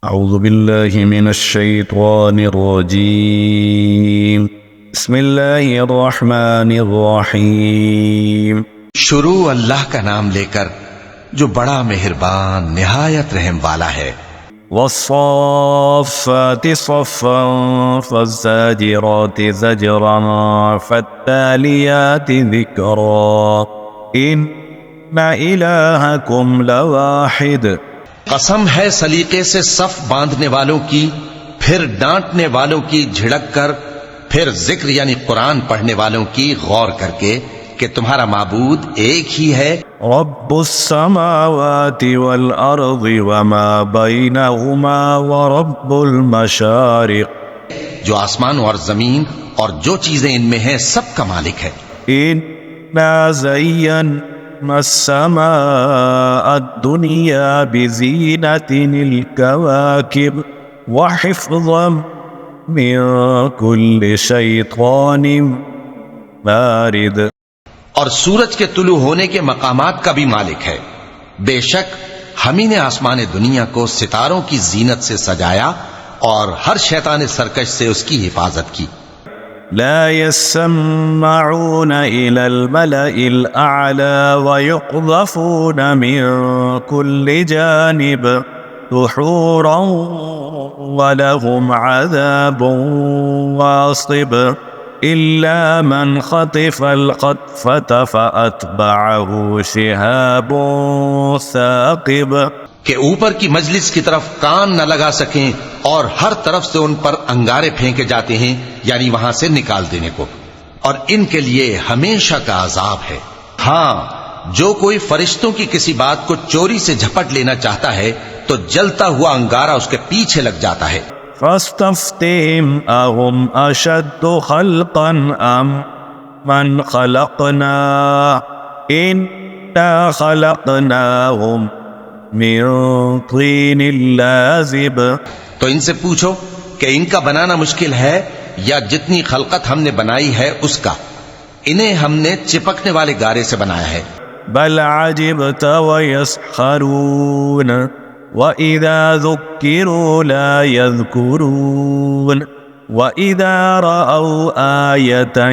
أعوذ بالله من الشيطان الرجيم بسم الله الرحمن الرحيم شروع اللہ کا نام لے کر جو بڑا مہربان نہایت رحم والا ہے۔ والصافات صفا فالزاجرات زجرا فالتاليات ذكرا إن إلهكم لواحد۔ قسم ہے سلیقے سے صف باندھنے والوں کی، پھر ڈانٹنے والوں کی جھڑک کر، پھر ذکر یعنی قرآن پڑھنے والوں کی غور کر کے کہ تمہارا معبود ایک ہی ہے۔ رب السماوات والأرض وما بينهما ورب المشارق۔ جو آسمان اور زمین اور جو چیزیں ان میں ہیں سب کا مالک ہے۔ إنا زينا السماء الدنيا بزينة الكواكب وحفظا من كل شيطان مارد۔ اور سورج کے طلوع ہونے کے مقامات کا بھی مالک ہے۔ بے شک ہم ہی نے آسمان دنیا کو ستاروں کی زینت سے سجایا اور ہر شیطان سرکش سے اس کی حفاظت کی۔ لا يسمعون إلى الملأ الأعلى ويقذفون من كل جانب دحورا ولهم عذاب واصب إلا من خطف الخطفة فأتبعه شهاب ثاقب۔ کہ اوپر کی مجلس کی طرف کان نہ لگا سکیں اور ہر طرف سے ان پر انگارے پھینکے جاتے ہیں، یعنی وہاں سے نکال دینے کو، اور ان کے لیے ہمیشہ کا عذاب ہے۔ ہاں، جو کوئی فرشتوں کی کسی بات کو چوری سے جھپٹ لینا چاہتا ہے تو جلتا ہوا انگارہ اس کے پیچھے لگ جاتا ہے۔ فاستفتهم أهم أشد خلقا أم من خلقنا إنا خلقناهم من طين لازب۔ تو ان سے پوچھو کہ ان کا بنانا مشکل ہے یا جتنی خلقت ہم نے بنائی ہے اس کا؟ انہیں ہم نے چپکنے والے گارے سے بنایا ہے۔ بل عجبت ويسخرون وإذا ذكروا لا يذكرون وإذا رأوا آية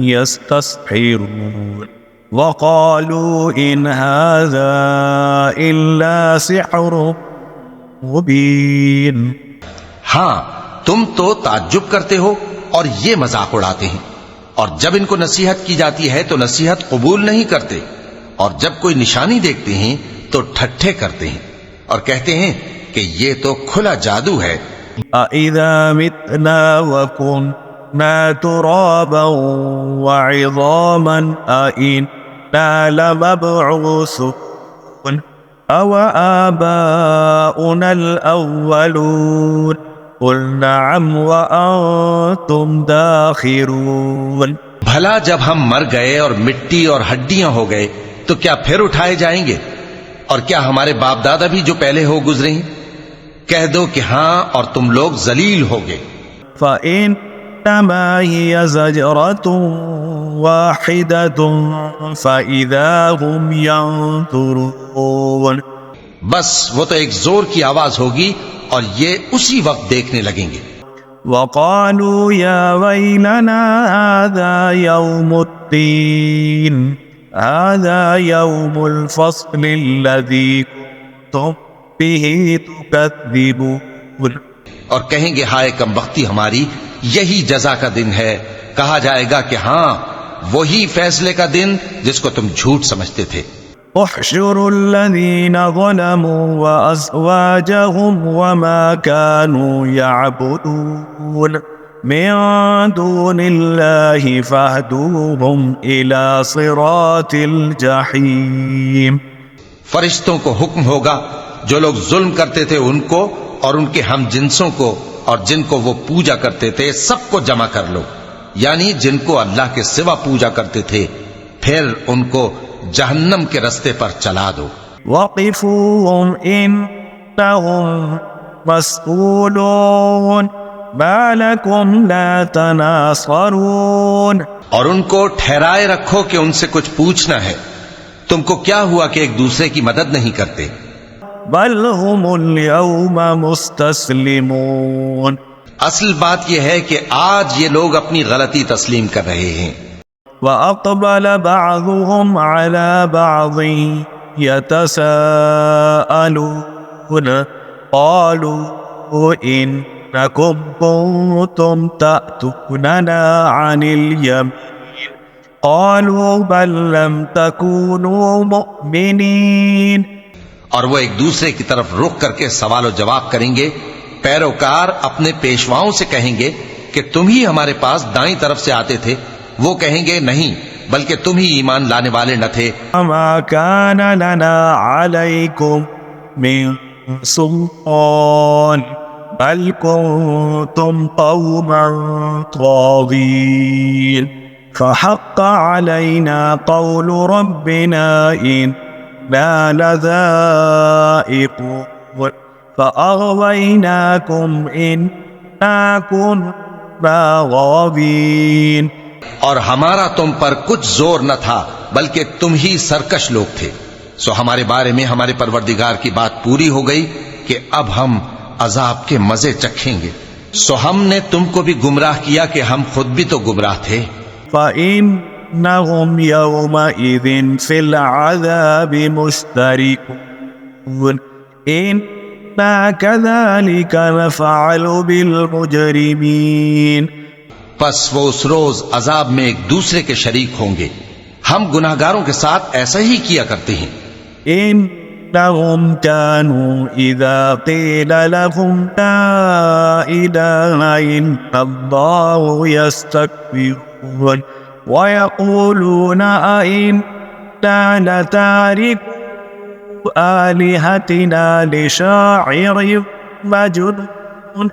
يستصحرون وقالوا إن هذا إلا سحر مبين۔ ہاں، تم تو تعجب کرتے ہو اور یہ مذاق اڑاتے ہیں، اور جب ان کو نصیحت کی جاتی ہے تو نصیحت قبول نہیں کرتے، اور جب کوئی نشانی دیکھتے ہیں تو ٹھٹھے کرتے ہیں اور کہتے ہیں کہ یہ تو کھلا جادو ہے۔ أَإِذَا مِتْنَا وَكُنَّا تُرَابًا وَعِظَامًا أَإِنَّا لَمَبْعُوثُونَ أَوْ آبَاؤُنَا الْأَوَّلُونَ قُلْ نَعَمْ وَأَنْتُمْ دَاخِرُونَ۔ بھلا جب ہم مر گئے اور مٹی اور ہڈیاں ہو گئے تو کیا پھر اٹھائے جائیں گے؟ اور کیا ہمارے باپ دادا بھی جو پہلے ہو گزرے ہیں؟ کہہ دو کہ ہاں، اور تم لوگ ذلیل ہوگے۔ فَإِنَّمَا هِيَ زَجْرَةٌ وَاحِدَةٌ فَإِذَا هُمْ يَنظُرُونَ۔ بس وہ تو ایک زور کی آواز ہوگی اور یہ اسی وقت دیکھنے لگیں گے۔ وَقَالُوا يَا وَيْلَنَا هَذَا يَوْمُ الدِّينِ هَذَا يَوْمُ الْفَصْلِ الَّذِي كُنتُمْ بِهِ تُكَذِّبُونَ۔ اور کہیں گے ہائے کم بختی ہماری، یہی جزا کا دن ہے۔ کہا جائے گا کہ ہاں، وہی فیصلے کا دن جس کو تم جھوٹ سمجھتے تھے۔ احشروا الذين ظلموا وأزواجهم وما كانوا يعبدون من دون الله فاهدوهم إلى صراط الجحيم۔ فرشتوں کو حکم ہوگا جو لوگ ظلم کرتے تھے ان کو اور ان کے ہم جنسوں کو اور جن کو وہ پوجا کرتے تھے سب کو جمع کر لو، یعنی جن کو اللہ کے سوا پوجا کرتے تھے، پھر ان کو جہنم کے رستے پر چلا دو۔ وقفوهم إنهم مسئولون ما لكم لا تناصرون۔ اور ان کو ٹھہرائے رکھو کہ ان سے کچھ پوچھنا ہے، تم کو کیا ہوا کہ ایک دوسرے کی مدد نہیں کرتے؟ بل هم اليوم مستسلمون. اصل بات یہ ہے کہ آج یہ لوگ اپنی غلطی تسلیم کر رہے ہیں. وأقبل بعضهم على بعض يتساءلون قالوا إنكم كنتم تأتوننا عن اليمين قالوا بل لم تكونوا مؤمنين. اور وہ ایک دوسرے کی طرف رخ کر کے سوال و جواب کریں گے. پیروکار اپنے پیشواؤں سے کہیں گے کہ تم ہی ہمارے پاس دائیں طرف سے آتے تھے. وہ کہیں گے نہیں بلکہ تم ہی ایمان لانے والے نہ تھے. وما كان لنا عليكم من سلطان بل كنتم قوما طاغين فحق علينا قول ربنا إنا لذائقون فأغويناكم إنا كنا غاوين. اور ہمارا تم پر کچھ زور نہ تھا بلکہ تم ہی سرکش لوگ تھے. سو ہمارے بارے میں ہمارے پروردگار کی بات پوری ہو گئی کہ اب ہم عذاب کے مزے چکھیں گے. سو ہم نے تم کو بھی گمراہ کیا کہ ہم خود بھی تو گمراہ تھے. فإنهم يومئذ في العذاب مشتركون إنا كذلك نفعل بالمجرمين. پس وہ اس روز عذاب میں ایک دوسرے کے شریک ہوں گے. ہم گناہگاروں کے ساتھ ایسا ہی کیا کرتے ہیں. إنهم كانوا إذا قيل لهم لا إله إلا الله يستكبرون ويقولون أئنا لتاركو آلهتنا لشاعر مجنون.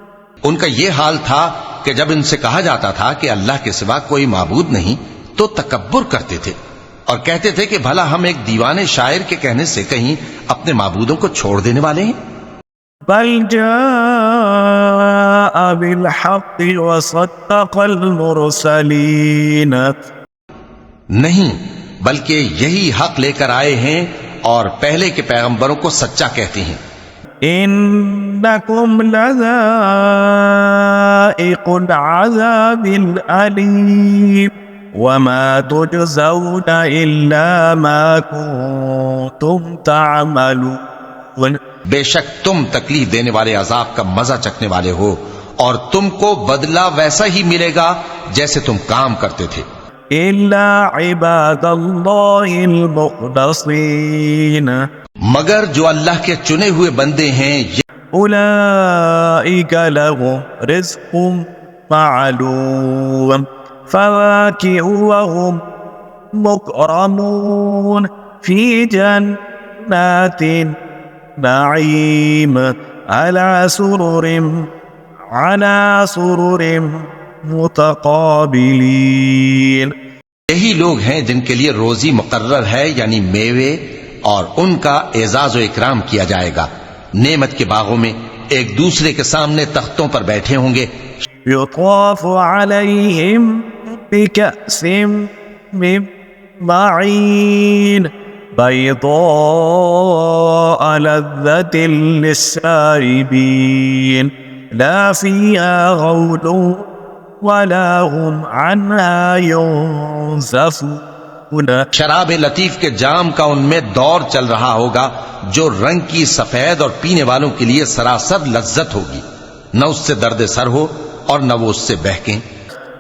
ان کا یہ حال تھا کہ جب ان سے کہا جاتا تھا کہ اللہ کے سوا کوئی معبود نہیں تو تکبر کرتے تھے اور کہتے تھے کہ بھلا ہم ایک دیوانے شاعر کے کہنے سے کہیں اپنے معبودوں کو چھوڑ دینے والے ہیں. بل جاء بالحق وصدق المرسلين. نہیں بلکہ یہی حق لے کر آئے ہیں اور پہلے کے پیغمبروں کو سچا کہتے ہیں. إنكم لذائق العذاب الأليم وما تجزون إلا ما كنتم تعملون. بے شک تم تکلیف دینے والے عذاب کا مزہ چکھنے والے ہو اور تم کو بدلہ ویسا ہی ملے گا جیسے تم کام کرتے تھے. إلا عباد الله المخلصين مگر جو اللہ کے چنے ہوئے بندے ہیں أولئك لهم رزق معلوم فواكه وهم مكرمون في جنات النعيم على سرر متقابلين. یہی لوگ ہیں جن کے لیے روزی مقرر ہے یعنی میوے اور ان کا اعزاز و اکرام کیا جائے گا. نعمت کے باغوں میں ایک دوسرے کے سامنے تختوں پر بیٹھے ہوں گے. يطاف عليهم بكأس من معين بيضاء لذة للشاربين لا فيها غول ولا هم عنها ينزفون. شراب لطیف کے جام کا ان میں دور چل رہا ہوگا جو رنگ کی سفید اور پینے والوں کے لیے سراسر لذت ہوگی. نہ اس سے درد سر ہو اور نہ وہ اس سے بہکیں.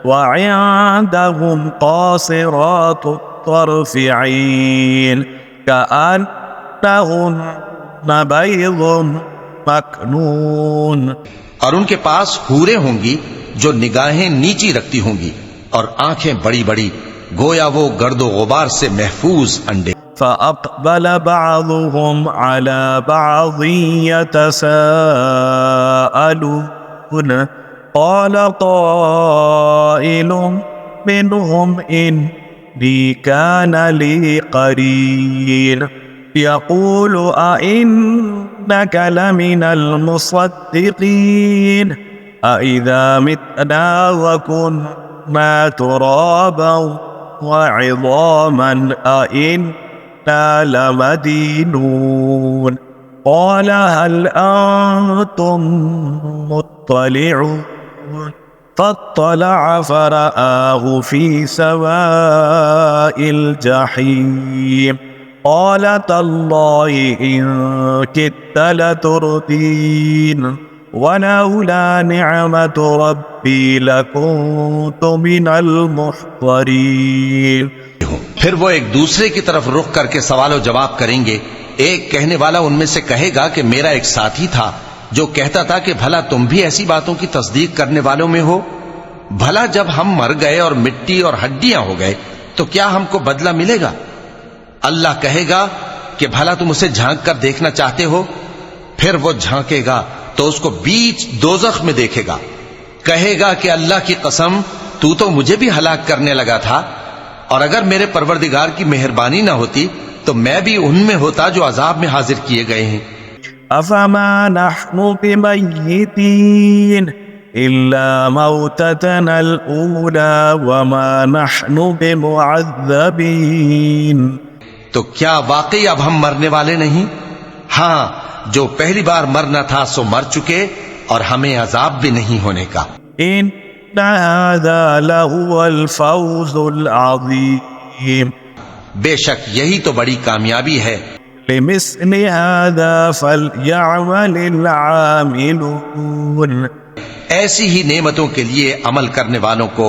وعندهم قاصرات الطرف عين كأنهن بيض مكنون. اور ان کے پاس حوریں ہوں گی جو نگاہیں نیچی رکھتی ہوں گی اور آنکھیں بڑی بڑی گویا وہ گرد و غبار سے محفوظ انڈے. فأقبل بعضهم على بعض يتساءلون قال قائل منهم إني كان لي قرين يقول أئنك لمن المصدقين أإذا متنا وكنا ترابا وعظاما أئنا لمدينون قال هل أنتم مطلعون فاطلع فرآه في سواء الجحيم قال تالله إن كدت لتردين ولولا نعمة ربي لكنت من المحضرين. پھر وہ ایک دوسرے کی طرف رخ کر کے سوال و جواب کریں گے. ایک کہنے والا ان میں سے کہے گا کہ میرا ایک ساتھی تھا جو کہتا تھا کہ بھلا تم بھی ایسی باتوں کی تصدیق کرنے والوں میں ہو. بھلا جب ہم مر گئے اور مٹی اور ہڈیاں ہو گئے تو کیا ہم کو بدلہ ملے گا؟ اللہ کہے گا کہ بھلا تم اسے جھانک کر دیکھنا چاہتے ہو؟ پھر وہ جھانکے گا تو اس کو بیچ دوزخ میں دیکھے گا. کہے گا کہ اللہ کی قسم تو مجھے بھی ہلاک کرنے لگا تھا، اور اگر میرے پروردگار کی مہربانی نہ ہوتی تو میں بھی ان میں ہوتا جو عذاب میں حاضر کیے گئے ہیں. أفما نحن بميتين إلا موتتنا الأولى وما نحن بمعذبين. تو کیا واقعی اب ہم مرنے والے نہیں؟ ہاں، جو پہلی بار مرنا تھا سو مر چکے اور ہمیں عذاب بھی نہیں ہونے کا. إن هذا لهو الفوز العظيم. بے شک یہی تو بڑی کامیابی ہے. لمثل هذا فليعمل العاملون. ایسی ہی نعمتوں کے لیے عمل کرنے والوں کو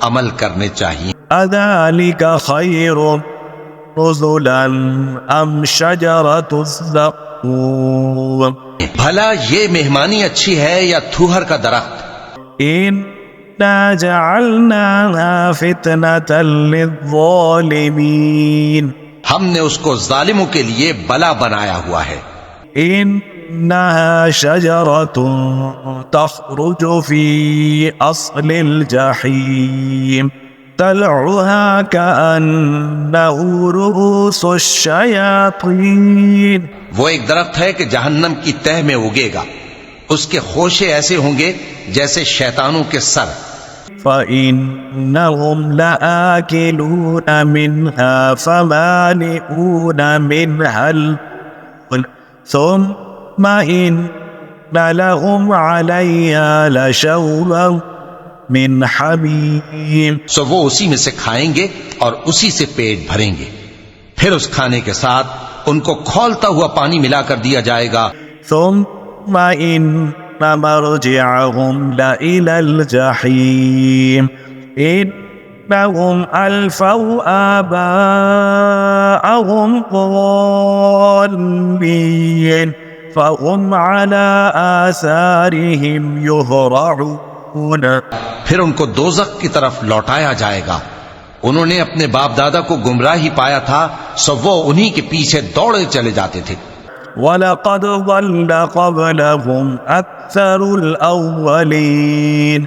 عمل کرنے چاہیے. أذلك خير نزلا أم شجرة الزقوم. بھلا یہ مہمانی اچھی ہے یا تھوہر کا درخت؟ إنا جعلناها فتنة للظالمين. ہم نے اس کو ظالموں کے لیے بلا بنایا ہوا ہے. إنها شجرة تخرج في أصل الجحيم طلعها كأنه رؤوس الشياطين. وہ ایک درخت ہے کہ جہنم کی تہ میں اگے گا، اس کے خوشے ایسے ہوں گے جیسے شیطانوں کے سر. فَإِنَّهُمْ لَآكِلُونَ مِنْهَا فَمَالِئُونَ مِنْهَا ثُمَّ إِنَّ لَهُمْ عَلَيْهَا لَشَوْبًا مِنْ حَمِيمٍ. سو وہ اسی میں سے کھائیں گے اور اسی سے پیٹ بھریں گے. پھر اس کھانے کے ساتھ ان کو کھولتا ہوا پانی ملا کر دیا جائے گا. ثُمَّ إِنَّ مرجعهم لإلى الجحيم إنهم ألفوا آباءهم ضالين فهم على آثارهم يهرعون. پھر ان کو دوزخ کی طرف لوٹایا جائے گا. انہوں نے اپنے باپ دادا کو گمراہی پایا تھا سو وہ انہی کے پیچھے دوڑے چلے جاتے تھے. وَلَقَدْ ضَلَّ قَبْلَهُمْ أَكْثَرُ الْأَوَّلِينَ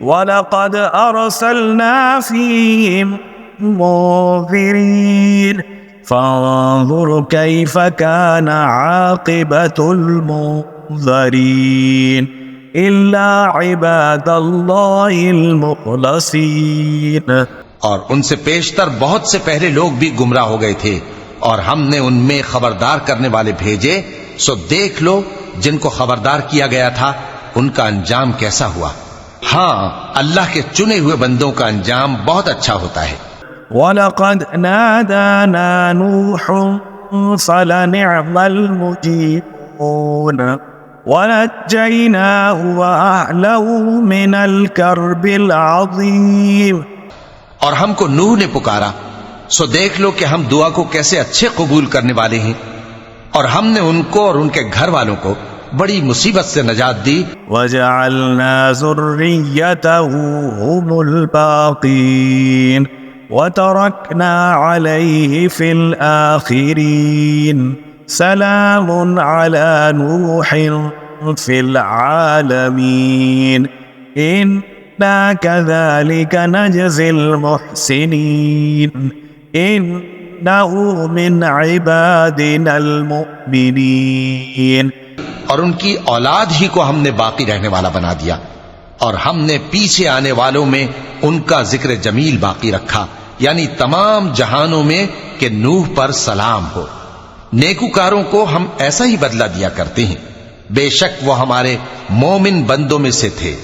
وَلَقَدْ أَرْسَلْنَا فِيهِمْ مُنذِرِينَ فَانظُرْ كَيْفَ كَانَ عَاقِبَةُ الْمُنذَرِينَ إِلَّا عِبَادَ اللَّهِ الْمُخْلَصِينَ. اور ان سے پیشتر بہت سے پہلے لوگ بھی گمراہ ہو گئے تھے اور ہم نے ان میں خبردار کرنے والے بھیجے. سو دیکھ لو جن کو خبردار کیا گیا تھا ان کا انجام کیسا ہوا. ہاں، اللہ کے چنے ہوئے بندوں کا انجام بہت اچھا ہوتا ہے. وَلَقَدْ نَادَانَا نُوحٌ فَلَنِعْمَ الْمُجِيبُونَ وَنَجَّيْنَاهُ وَأَهْلَهُ مِنَ الْكَرْبِ الْعَظِيمِ. اور ہم کو نوح نے پکارا سو دیکھ لو کہ ہم دعا کو کیسے اچھے قبول کرنے والے ہیں، اور ہم نے ان کو اور ان کے گھر والوں کو بڑی مصیبت سے نجات دی. وَجَعَلْنَا ذُرِّيَّتَهُ هُمُ الْبَاقِينَ وَتَرَكْنَا عَلَيْهِ فِي الْآخِرِينَ سَلَامٌ عَلَى نُوحٍ فِي الْعَالَمِينَ إِنَّا كَذَلِكَ نَجْزِي الْمُحْسِنِينَ إِنَّهُ مِنْ عِبَادِنَا الْمُؤْمِنِينَ. اور ان کی اولاد ہی کو ہم نے باقی رہنے والا بنا دیا، اور ہم نے پیچھے آنے والوں میں ان کا ذکر جمیل باقی رکھا، یعنی تمام جہانوں میں کہ نوح پر سلام ہو. نیکوکاروں کو ہم ایسا ہی بدلہ دیا کرتے ہیں، بے شک وہ ہمارے مومن بندوں میں سے تھے۔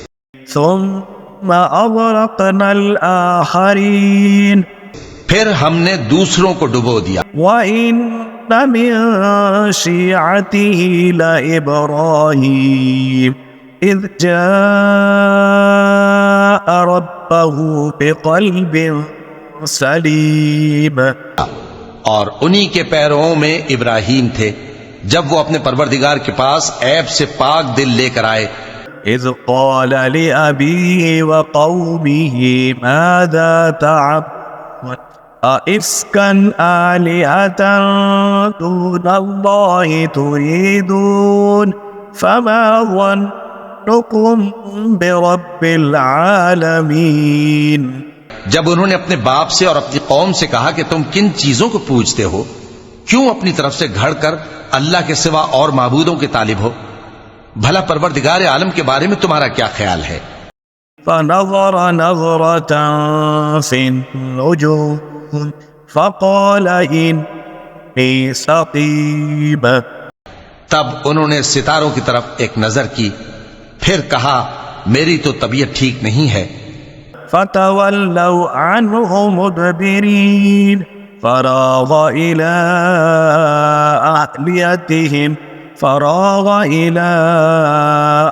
ثم أغرقنا الآخرين پھر ہم نے دوسروں کو ڈبو دیا۔ وإن من شيعته لإبراهيم إذ جاء ربه بقلب سليم اور انہی کے پیرووں میں ابراہیم تھے جب وہ اپنے پروردگار کے پاس عیب سے پاک دل لے کر آئے۔ إذ قال لأبيه وقومه ماذا تعبدون أئفكا آلهة دون الله تريدون فما ظنكم برب العالمين۔ جب انہوں نے اپنے باپ سے اور اپنی قوم سے کہا کہ تم کن چیزوں کو پوجتے ہو، کیوں اپنی طرف سے گھڑ کر اللہ کے سوا اور معبودوں کے طالب ہو؟ بھلا پروردگار عالم کے بارے میں تمہارا کیا خیال ہے؟ فنظر نظرة في النجوم فقال إني سقيم۔ تب انہوں نے ستاروں کی طرف ایک نظر کی، پھر کہا میری تو طبیعت ٹھیک نہیں ہے۔ فتولوا عنه مدبرين فراغ إلى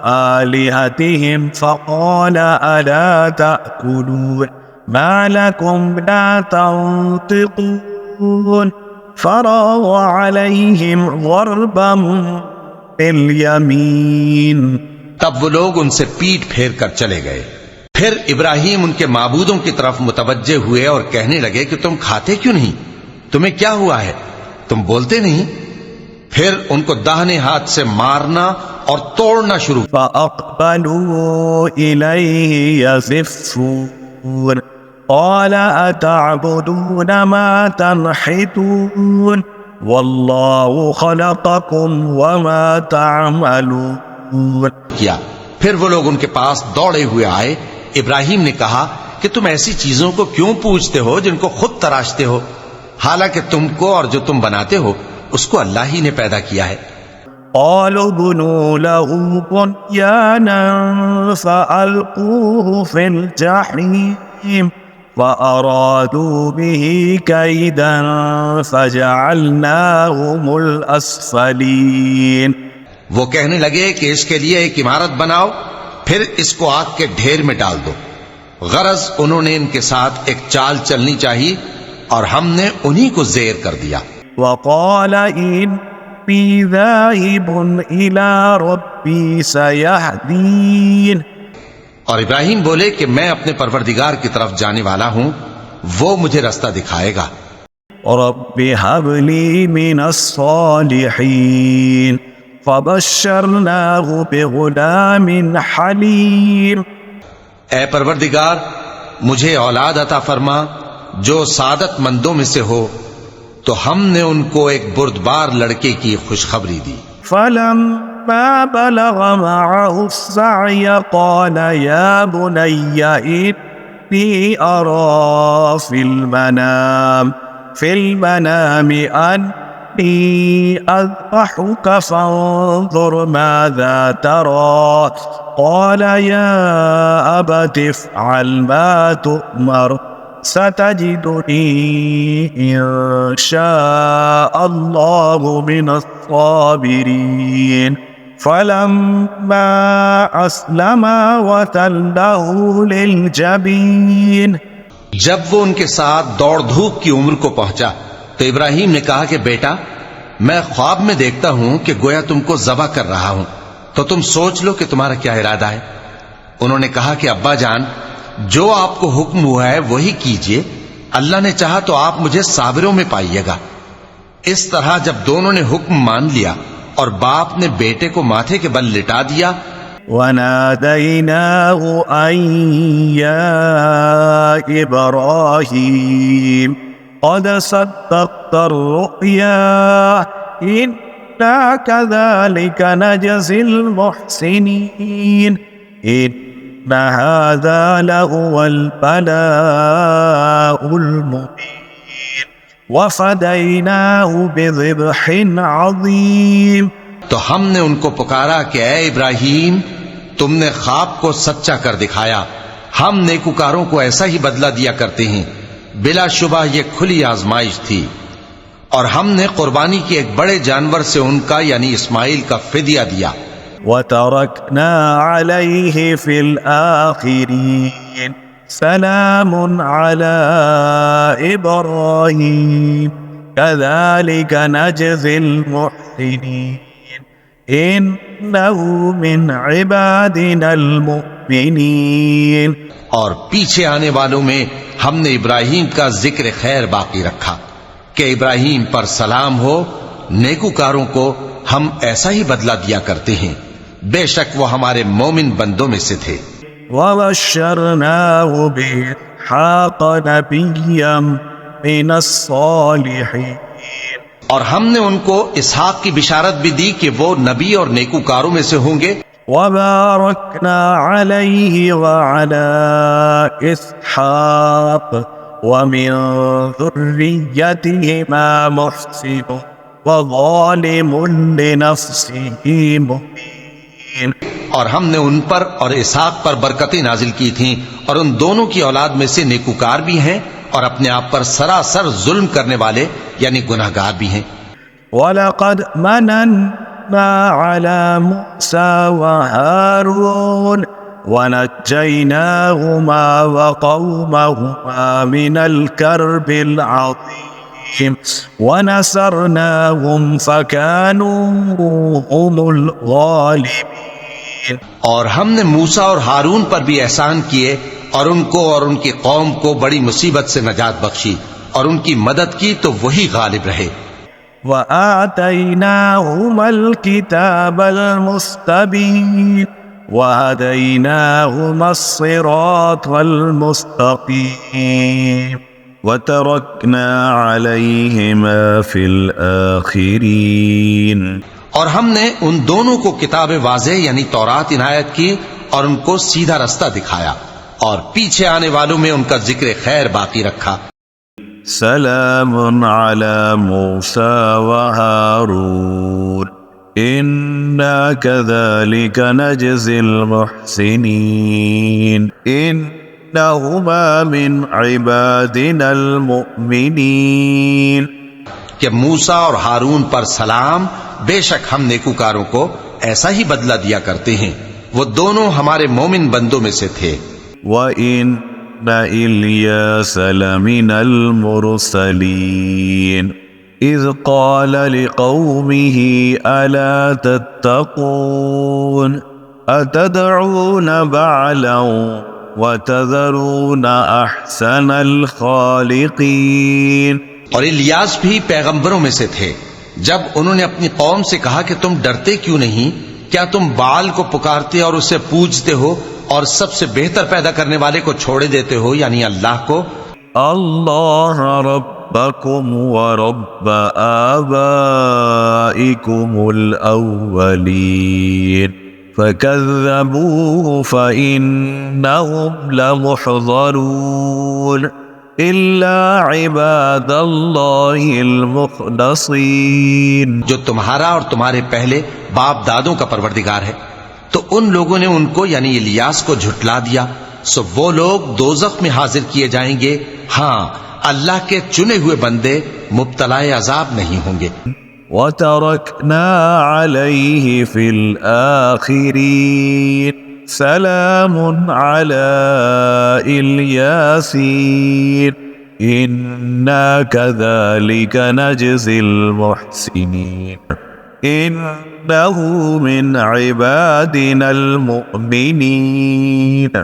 آلهتهم فقال ألا تأكلون ما لكم لا تنطقون فراغ عليهم ضربا باليمين۔ تب وہ لوگ ان سے پیٹ پھیر کر چلے گئے۔ پھر ابراہیم ان کے معبودوں کی طرف متوجہ ہوئے اور کہنے لگے کہ تم کھاتے کیوں نہیں؟ تمہیں کیا ہوا ہے؟ تم بولتے نہیں؟ پھر ان کو داہنے ہاتھ سے مارنا اور توڑنا شروع۔ فأقبلوا إليه يزفون قال أتعبدون ما تنحتون والله خلقكم وما تعملون۔ کیا پھر وہ لوگ ان کے پاس دوڑے ہوئے آئے۔ ابراہیم نے کہا کہ تم ایسی چیزوں کو کیوں پوجتے ہو جن کو خود تراشتے ہو، حالانکہ تم کو اور جو تم بناتے ہو اس کو اللہ ہی نے پیدا کیا ہے۔ قالوا بنوا له بنيانا فألقوه في الجحيم وأرادوا به كيدا فجعلناهم الأسفلين۔ وہ کہنے لگے کہ اس کے لیے ایک عمارت بناؤ، پھر اس کو آگ کے ڈھیر میں ڈال دو۔ غرض انہوں نے ان کے ساتھ ایک چال چلنی چاہیے اور ہم نے انہی کو زیر کر دیا۔ وقال إني ذاهب إلى ربي سيهدين۔ اور ابراہیم بولے کہ میں اپنے پروردگار کی طرف جانے والا ہوں، وہ مجھے رستہ دکھائے گا۔ رب هب لي من الصالحين فبشرناه بغلام حليم۔ اے پروردگار مجھے اولاد عطا فرما جو سعادت مندوں میں سے ہو، تو ہم نے ان کو ایک بردبار لڑکے کی خوشخبری دی۔ فلما بلغ معه السعي قال يا بني إني أرى في المنام أني أذبحك فانظر ماذا ترى قال يا أبت افعل ما تؤمر ستجدني إن شاء الله من الصابرين فلما أسلما وتله للجبين۔ جب وہ ان کے ساتھ دوڑ دھوپ کی عمر کو پہنچا تو ابراہیم نے کہا کہ بیٹا میں خواب میں دیکھتا ہوں کہ گویا تم کو ذبح کر رہا ہوں، تو تم سوچ لو کہ تمہارا کیا ارادہ ہے۔ انہوں نے کہا کہ ابا جان جو آپ کو حکم ہوا ہے وہی کیجئے، اللہ نے چاہا تو آپ مجھے صابروں میں پائیے گا۔ اس طرح جب دونوں نے حکم مان لیا اور باپ نے بیٹے کو ماتھے کے بل لٹا دیا، وناديناه أن يا إبراهيم قد صدقت الرؤيا إنا كذلك نجزي المحسنين إن هذا لهو البلاء المبين۔ وفديناه بذبح عظيم. تو ہم نے ان کو پکارا کہ اے ابراہیم، تم نے خواب کو سچا کر دکھایا، ہم نیکوکاروں کو ایسا ہی بدلہ دیا کرتے ہیں، بلا شبہ یہ کھلی آزمائش تھی، اور ہم نے قربانی کی ایک بڑے جانور سے ان کا یعنی اسماعیل کا فدیہ دیا۔ وتركنا عليه في الآخرين سلام على إبراهيم كذلك نجزي المحسنين إنه من عبادنا المؤمنين. اور پیچھے آنے والوں میں ہم نے ابراہیم کا ذکر خیر باقی رکھا کہ ابراہیم پر سلام ہو، نیکوکاروں کو ہم ایسا ہی بدلہ دیا کرتے ہیں، بے شک وہ ہمارے مومن بندوں میں سے تھے۔ وبشرناه بإسحاق نبيا من الصالحين. اور ہم نے ان کو اسحاق کی بشارت بھی دی کہ وہ نبی اور نیکوکاروں میں سے ہوں گے۔ وباركنا عليه وعلى إسحاق ومن ذريتهما محسن وظالم لنفسه مبين. اور ہم نے ان پر اور اسحاق پر برکتیں نازل کی تھیں، اور ان دونوں کی اولاد میں سے نیکوکار بھی ہیں اور اپنے آپ پر سراسر ظلم کرنے والے یعنی گناہگار بھی ہیں۔ وَلَقَدْ مَنَنَّا عَلَى مُوسَى وَهَارُونَ وَنَجَّيْنَاهُمَا وَقَوْمَهُمَا مِنَ الْكَرْبِ الْعَظِيمِ وَنَصَرْنَاهُمْ فَكَانُوا هُمُ الْغَالِبِينَ. اور ہم نے موسیٰ اور ہارون پر بھی احسان کیے اور ان کو اور ان کی قوم کو بڑی مصیبت سے نجات بخشی اور ان کی مدد کی تو وہی غالب رہے۔ وَآتَيْنَاهُمَا الْكِتَابَ الْمُسْتَبِينَ وَهَدَيْنَاهُمَا الصِّرَاطَ الْمُسْتَقِيمَ وَتَرَكْنَا عَلَيْهِمَا فِي الْآخِرِينَ. اور ہم نے ان دونوں کو کتاب واضح یعنی تورات عنایت کی اور ان کو سیدھا رستہ دکھایا، اور پیچھے آنے والوں میں ان کا ذکر خیر باقی رکھا۔ سلام على موسى وهارون إنا كذلك نجزي المحسنين إنهما من عبادنا المؤمنين. کہ موسیٰ اور ہارون پر سلام، بے شک ہم نیکوکاروں کو ایسا ہی بدلہ دیا کرتے ہیں، وہ دونوں ہمارے مومن بندوں میں سے تھے۔ وَإِنَّ إِلْيَاسَ لَمِنَ الْمُرْسَلِينَ إِذْ قَالَ لِقَوْمِهِ أَلَا تَتَّقُونَ أَتَدْعُونَ بَعْلًا وَتَذَرُونَ أَحْسَنَ الْخَالِقِينَ. اور الیاس بھی پیغمبروں میں سے تھے، جب انہوں نے اپنی قوم سے کہا کہ تم ڈرتے کیوں نہیں، کیا تم بال کو پکارتے اور اسے پوجتے ہو اور سب سے بہتر پیدا کرنے والے کو چھوڑے دیتے ہو یعنی اللہ کو؟ اللہ ربکم ورب آبائکم الاولین فکذبوه فإنهم لمحضرون إلا عباد اللہ المخلصین. جو تمہارا اور تمہارے پہلے باپ دادوں کا پروردگار ہے، تو ان لوگوں نے ان کو یعنی الیاس کو جھٹلا دیا، سو وہ لوگ دوزخ میں حاضر کیے جائیں گے، ہاں اللہ کے چنے ہوئے بندے مبتلا عذاب نہیں ہوں گے۔ وَتَرَكْنَا عَلَيْهِ فِي الْآخِرِينَ سَلَامٌ عَلَى الْيَاسِينَ إِنَّا كَذَلِكَ نَجْزِي الْمُحْسِنِينَ إِنَّهُ مِنْ عِبَادِنَا الْمُؤْمِنِينَ.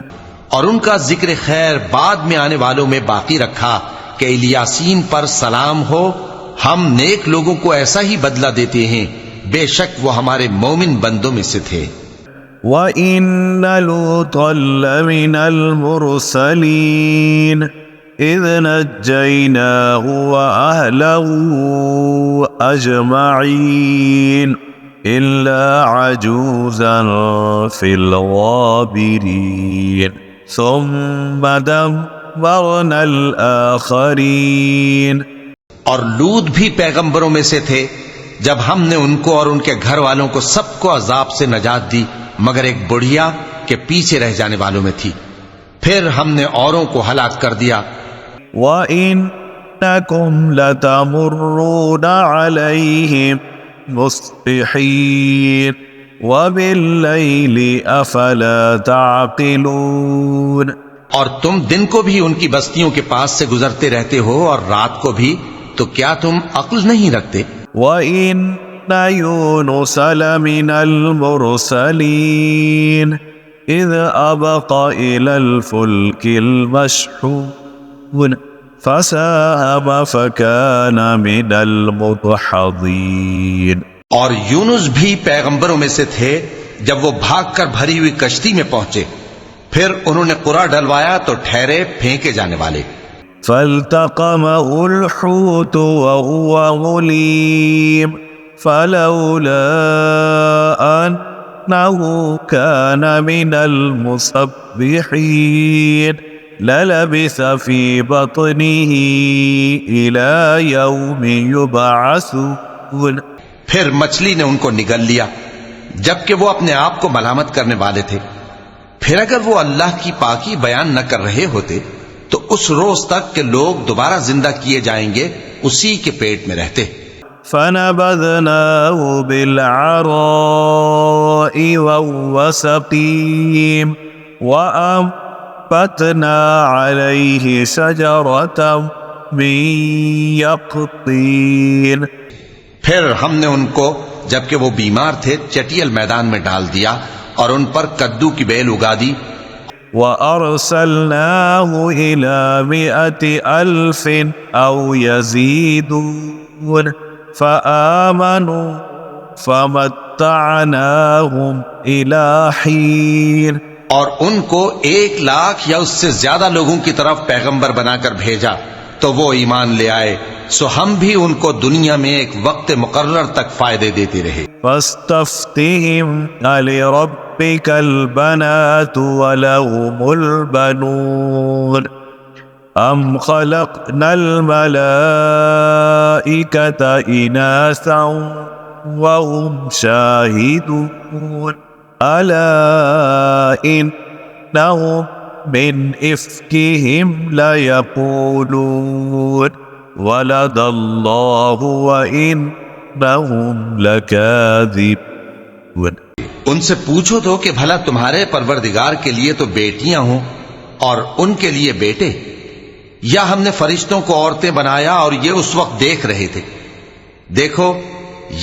اور ان کا ذکر خیر بعد میں آنے والوں میں باقی رکھا کہ الیاسین پر سلام ہو، ہم نیک لوگوں کو ایسا ہی بدلہ دیتے ہیں، بے شک وہ ہمارے مومن بندوں میں سے تھے۔ وَإِنَّ لُوطًا لَّمِنَ الْمُرْسَلِينَ إِذْ نَجَّيْنَاهُ وَأَهْلَهُ أَجْمَعِينَ إِلَّا عَجُوزًا فِي الْغَابِرِينَ ثُمَّ دَمَّرْنَا الْآخَرِينَ. اور لوط بھی پیغمبروں میں سے تھے جب ہم نے ان کو اور ان کے گھر والوں کو سب کو عذاب سے نجات دی مگر ایک بڑھیا کہ پیچھے رہ جانے والوں میں تھی، پھر ہم نے اوروں کو ہلاک کر دیا۔ وَإِنَّكُمْ لَتَمُرُّونَ عَلَيْهِمْ مُصْبِحِينَ وَبِاللَّيْلِ أَفَلَا تَعْقِلُونَ، اور تم دن کو بھی ان کی بستیوں کے پاس سے گزرتے رہتے ہو اور رات کو بھی، تو کیا تم عقل نہیں رکھتے؟ وَإِنَّ يُونُسَ لَمِنَ الْمُرْسَلِينَ إِذْ أَبَقَ إِلَى الْفُلْكِ الْمَشْحُونِ فَسَاهَمَ فَكَانَ مِنَ الْمُدْحَضِينَ، اور یونس بھی پیغمبروں میں سے تھے جب وہ بھاگ کر بھری ہوئی کشتی میں پہنچے، پھر انہوں نے قرعہ ڈلوایا تو ٹھہرے پھینکے جانے والے۔ فَالْتَقَمَهُ الْحُوتُ وَهُوَ مُلِيمٌ فَلَوْلَا أَنَّهُ كَانَ مِنَ الْمُسَبِّحِينَ لَلَبِثَ فِي بَطْنِهِ إِلَى يَوْمِ يُبْعَثُونَ، پھر مچھلی نے ان کو نگل لیا جبکہ وہ اپنے آپ کو ملامت کرنے والے تھے، پھر اگر وہ اللہ کی پاکی بیان نہ کر رہے ہوتے تو اس روز تک کہ لوگ دوبارہ زندہ کیے جائیں گے اسی کے پیٹ میں رہتے۔ فَنَبَذْنَاهُ بِالْعَرَاءِ وَهُوَ سَقِيمٌ وَأَنبَتْنَا عَلَيْهِ شَجَرَةً مِّن يَقْطِينٍ، پھر ہم نے ان کو جبکہ وہ بیمار تھے چٹیل میدان میں ڈال دیا اور ان پر کدو کی بیل اگا دی۔ وَأَرْسَلْنَاهُ إِلَى 100,000 أَوْ يَزِيدُونَ فَآمَنُوا فَمَتَّعْنَاهُمْ إِلَى حِينٍ، اور ان کو 1,00,000 یا اس سے زیادہ لوگوں کی طرف پیغمبر بنا کر بھیجا تو وہ ایمان لے آئے، سو ہم بھی ان کو دنیا میں ایک وقت مقرر تک فائدے دیتے رہے۔ فَاسْتَفْتِهِمْ أَلِرَبِّكَ الْبَنَاتُ وَلَهُمُ الْبَنُونَ أَمْ خَلَقْنَا الْمَلَائِكَةَ إِنَاثًا وَهُمْ شَاهِدُونَ أَلَا إِنَّهُمْ مِنْ إِفْكِهِمْ لَيَقُولُونَ وَلَدَ اللَّهُ وَإِنَّهُمْ لَكَاذِبُونَ۔ ان سے پوچھو تو کہ بھلا تمہارے پروردگار کے لیے تو بیٹیاں ہوں اور ان کے لیے بیٹے، یا ہم نے فرشتوں کو عورتیں بنایا اور یہ اس وقت دیکھ رہے تھے؟ دیکھو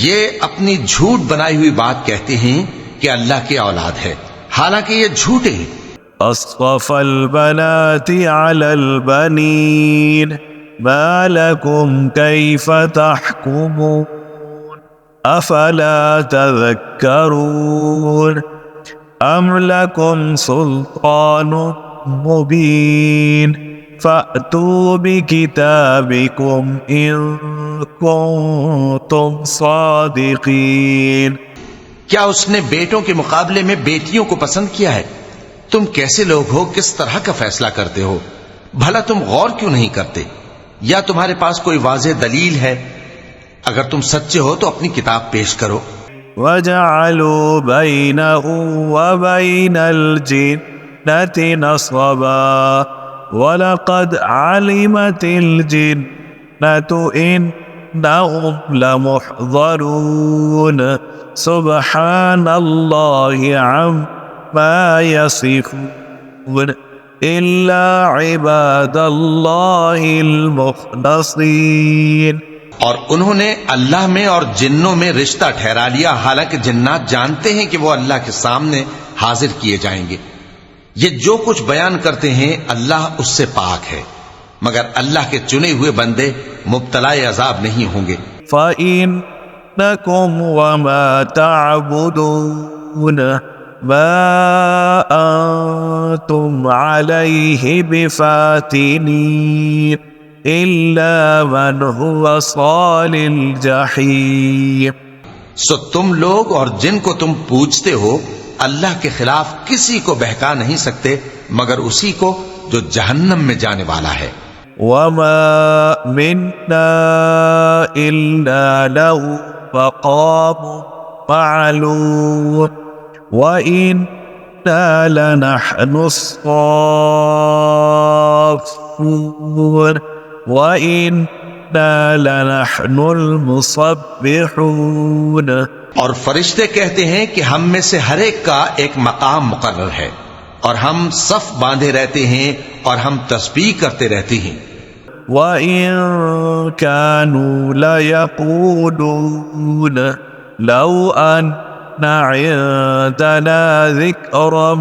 یہ اپنی جھوٹ بنائی ہوئی بات کہتے ہیں کہ اللہ کی اولاد ہے، حالانکہ یہ جھوٹے ہیں۔ أَصْطَفَى الْبَنَاتِ عَلَى الْبَنِينَ مَا لَكُمْ كَيْفَ تَحْكُمُونَ أَفَلَا تَذَكَّرُونَ أَمْ لَكُمْ سُلْطَانٌ مُبِينٌ فَأْتُوا بِكِتَابِكُمْ إِن كُنتُمْ صَادِقِينَ۔ کیا اس نے بیٹوں کے مقابلے میں بیٹیوں کو پسند کیا ہے؟ تم کیسے لوگ ہو، کس طرح کا فیصلہ کرتے ہو؟ بھلا تم غور کیوں نہیں کرتے؟ یا تمہارے پاس کوئی واضح دلیل ہے؟ اگر تم سچے ہو تو اپنی کتاب پیش کرو۔ وَجَعَلُوا بَيْنَهُ وَبَيْنَ الْجِنَّةِ نَصَبًا وَلَقَدْ عَلِمَتِ الْجِنَّةُ إِنَّهُمْ لَمُحْضَرُونَ سُبْحَانَ اللَّهِ عَمَّا يَصِفُونَ إِلَّا عِبَادَ اللَّهِ الْمُخْلَصِينَ۔ اور انہوں نے اللہ میں اور جنوں میں رشتہ ٹھہرا لیا، حالانکہ جنات جانتے ہیں کہ وہ اللہ کے سامنے حاضر کیے جائیں گے۔ یہ جو کچھ بیان کرتے ہیں اللہ اس سے پاک ہے، مگر اللہ کے چنے ہوئے بندے مبتلا عذاب نہیں ہوں گے۔ فَإِنَّكُمْ وَمَا تَعْبُدُونَ مَا أَنْتُمْ عَلَيْهِ بِفَاتِنِينَ إِلَّا مَنْ هُوَ صَالِ الْجَحِيمِ۔ سو تم لوگ اور جن کو تم پوجتے ہو اللہ کے خلاف کسی کو بہکا نہیں سکتے مگر اسی کو جو جہنم میں جانے والا ہے۔ وما منا إلا له مقام معلوم وإنا لنحن الصافون وإنا لنحن المصبحون. اور فرشتے کہتے ہیں کہ ہم میں سے ہر ایک کا ایک مقام مقرر ہے اور ہم صف باندھے رہتے ہیں اور ہم تسبیح کرتے رہتے ہیں. وَإِن كَانُوا لَيَقُولُونَ لَوْ أَنَّ عِندَنَا ذِكْرًا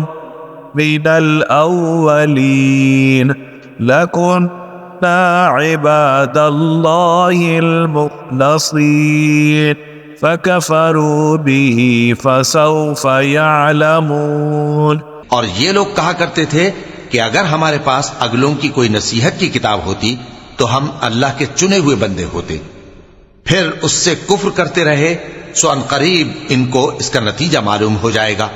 مِنَ الْأَوَّلِينَ لَكُنَّا عِبَادَ اللَّهِ الْمُخْلَصِينَ فَكَفَرُوا بِهِ فَسَوْفَ يَعْلَمُونَ. اور یہ لوگ کہا کرتے تھے کہ اگر ہمارے پاس اگلوں کی کوئی نصیحت کی کتاب ہوتی تو ہم اللہ کے چنے ہوئے بندے ہوتے. پھر اس سے کفر کرتے رہے سو ان قریب ان کو اس کا نتیجہ معلوم ہو جائے گا.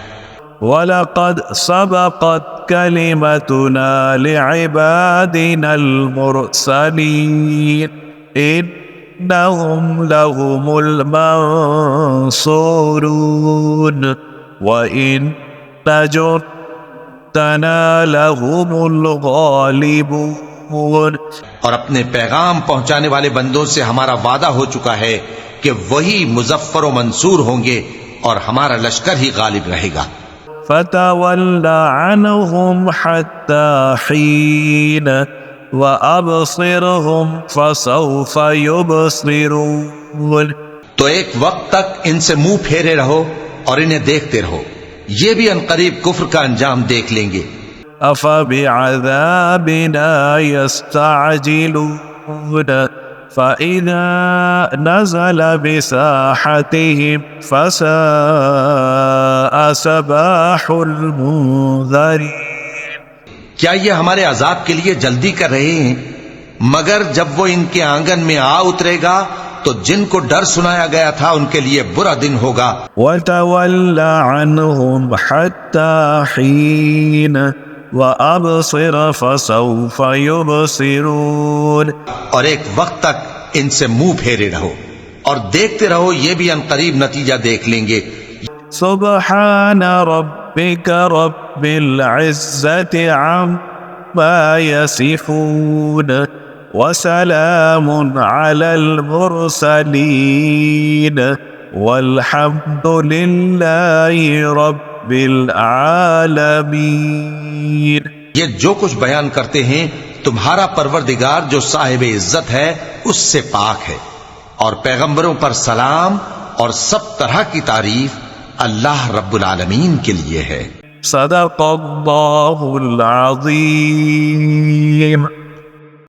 وَلَقَدْ سَبَقَتْ كَلِمَتُنَا لِعِبَادِنَا الْمُرْسَلِينَ إِنَّهُمْ لَهُمُ الْمَنصُورُونَ وَإِنَّ جُندَنَا لَهُمُ الْغَالِبُونَ. اور اپنے پیغام پہنچانے والے بندوں سے ہمارا وعدہ ہو چکا ہے کہ وہی مظفر و منصور ہوں گے اور ہمارا لشکر ہی غالب رہے گا. فَتَوَلَّ عَنْهُمْ حَتَّى حِينَ وَأَبْصِرْهُمْ فَسَوْفَ يُبْصِرُونَ. تو ایک وقت تک ان سے منہ پھیرے رہو اور انہیں دیکھتے رہو، یہ بھی عنقریب کفر کا انجام دیکھ لیں گے. أَفَبِعَذَابِنَا يَسْتَعْجِلُونَ فَإِذَا نَزَلَ بِسَاحَتِهِمْ فَسَاءَ صَبَاحُ الْمُنذَرِينَ. کیا یہ ہمارے عذاب کے لیے جلدی کر رہے ہیں؟ مگر جب وہ ان کے آنگن میں آ اترے گا تو جن کو ڈر سنایا گیا تھا ان کے لیے برا دن ہوگا. وَتَوَلَّ عَنْهُمْ حَتَّى حِينَ وَأَبْصِرْ فَسَوْفَ يُبْصِرُونَ. اور ایک وقت تک ان سے منہ پھیرے رہو اور دیکھتے رہو، یہ بھی عنقریب نتیجہ دیکھ لیں گے. سبحان ربك رب العزة عما يصفون وسلام على المرسلين والحمد لله رب العالمين. یہ جو کچھ بیان کرتے ہیں تمہارا پروردگار جو صاحب عزت ہے اس سے پاک ہے، اور پیغمبروں پر سلام اور سب طرح کی تعریف اللہ رب العالمین کے لیے ہے. صدق اللہ العظیم.